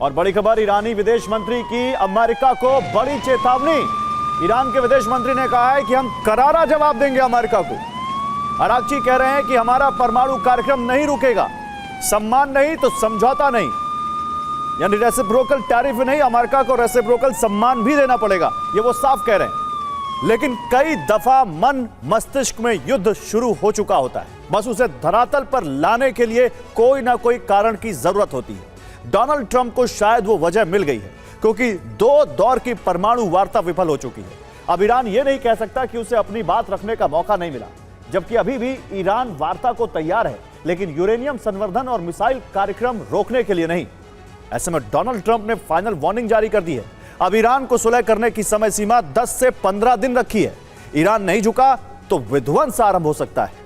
और बड़ी खबर, ईरानी विदेश मंत्री की अमेरिका को बड़ी चेतावनी। ईरान के विदेश मंत्री ने कहा है कि हम करारा जवाब देंगे अमेरिका को। अरागची कह रहे हैं कि हमारा परमाणु कार्यक्रम नहीं रुकेगा, सम्मान नहीं तो समझौता नहीं, यानी रेसिप्रोकल टैरिफ नहीं, अमेरिका को रेसिप्रोकल सम्मान भी देना पड़ेगा, ये वो साफ कह रहे हैं। लेकिन कई दफा मन मस्तिष्क में युद्ध शुरू हो चुका होता है, बस उसे धरातल पर लाने के लिए कोई ना कोई कारण की जरूरत होती है। डोनाल्ड ट्रंप को शायद वो वजह मिल गई है, क्योंकि 2 दौर की परमाणु वार्ता विफल हो चुकी है। अब ईरान ये नहीं कह सकता कि उसे अपनी बात रखने का मौका नहीं मिला, जबकि अभी भी ईरान वार्ता को तैयार है, लेकिन यूरेनियम संवर्धन और मिसाइल कार्यक्रम रोकने के लिए नहीं। ऐसे में डोनाल्ड ट्रंप ने फाइनल वार्निंग जारी कर दी है। अब ईरान को सुलह करने की समय सीमा 10 से 15 दिन रखी है। ईरान नहीं झुका तो विध्वंस आरंभ हो सकता है।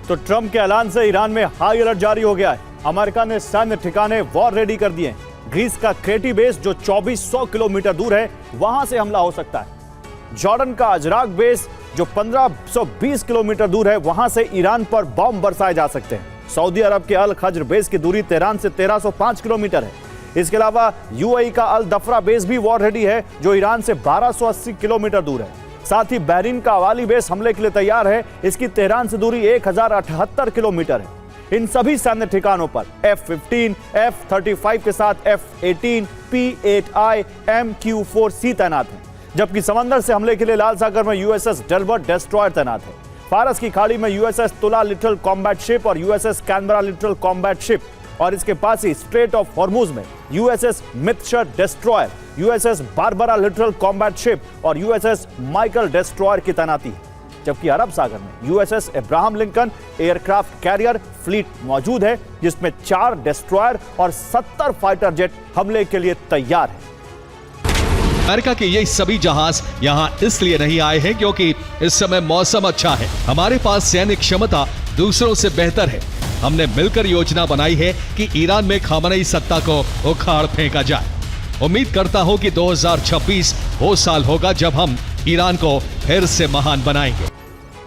तो ट्रंप के ऐलान से ईरान में हाई अलर्ट जारी हो गया है। अमेरिका ने सैन्य ठिकाने वॉर रेडी कर दिए हैं। ग्रीस का क्रेटी बेस जो 2400 किलोमीटर दूर है, वहां से हमला हो सकता है। जॉर्डन का अजराक बेस जो 1520 किलोमीटर दूर है, वहां से ईरान पर बॉम्ब बरसाए जा सकते हैं। सऊदी अरब के अल खज्र बेस की दूरी तेहरान से 1305 किलोमीटर है। इसके अलावा यूएई का अल दफरा बेस भी वॉर रेडी है, जो ईरान से 1280 किलोमीटर दूर है। साथ ही बहरीन का अवाली बेस हमले के लिए तैयार है। इसकी तेहरान से दूरी 1078 किलोमीटर है। इन सभी सैन्य ठिकानों पर F-15, F-35 के साथ F-18, P-8I, MQ-4C तैनात हैं, जबकि समंदर से हमले के लिए लाल सागर में USS डेल्बर्ट डिस्ट्रॉयर तैनात है। फारस की खाड़ी में USS Tulsa littoral combat ship और USS Canberra littoral combat ship, और इसके पास ही स्ट्रेट ऑफ हॉर्मुज में USS Mitscher destroyer, USS Barbara littoral combat ship और USS माइकल डिस्ट्रॉयर की तैनाती है। जबकि अरब सागर में USS Abraham Lincoln aircraft carrier fleet मौजूद है, जिसमें 4 डिस्ट्रॉयर और 70 फाइटर जेट हमले के लिए तैयार है। अमेरिका के ये सभी जहाज यहाँ इसलिए नहीं आए हैं क्योंकि इस समय मौसम अच्छा है। हमारे पास सैन्य क्षमता दूसरों से बेहतर है। हमने मिलकर योजना बनाई है कि ईरान में खामनेई सत्ता को उखाड़ फेंका जाए। उम्मीद करता हूं कि 2026 वो साल होगा जब हम ईरान को फिर से महान बनाएंगे।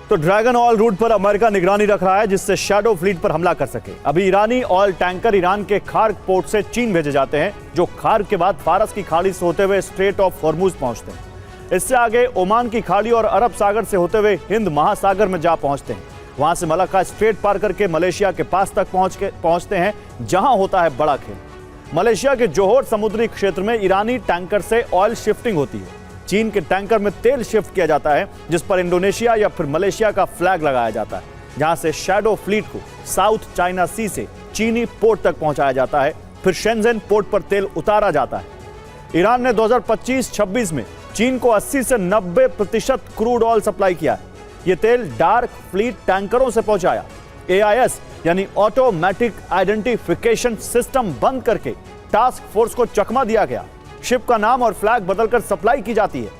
तो ड्रैगन ऑयल रूट पर अमेरिका निगरानी रख रहा है, जिससे शैडो फ्लीट पर हमला कर सके। अभी ईरानी ऑयल टैंकर ईरान के खार्क पोर्ट से चीन भेजे जाते हैं, जो खार्क के बाद फारस की खाड़ी से होते हुए स्ट्रेट ऑफ हॉर्मुज पहुंचते हैं। इससे आगे ओमान की खाड़ी और अरब सागर से होते हुए हिंद महासागर में जा पहुंचते हैं। वहां से मलाक्का स्ट्रेट पार करके मलेशिया के पास तक पहुंचते हैं, जहां होता है बड़ा खेल। मलेशिया के जोहोर समुद्री क्षेत्र में ईरानी टैंकर से ऑयल शिफ्टिंग होती है। चीन के टैंकर में तेल शिफ्ट किया जाता है, जिस पर इंडोनेशिया या फिर मलेशिया का फ्लैग लगाया जाता है, जहां से शैडो फ्लीट को साउथ चाइना सी से चीनी पोर्ट तक पहुंचाया जाता है। फिर शेंजन पोर्ट पर तेल उतारा जाता है। ईरान ने 2025-26 में चीन को 80 से 90% क्रूड ऑयल सप्लाई किया है। यह तेल डार्क फ्लीट टैंकरों से पहुंचाया। AIS यानी ऑटोमेटिक आइडेंटिफिकेशन सिस्टम बंद करके टास्क फोर्स को चकमा दिया गया। शिप का नाम और फ्लैग बदलकर सप्लाई की जाती है।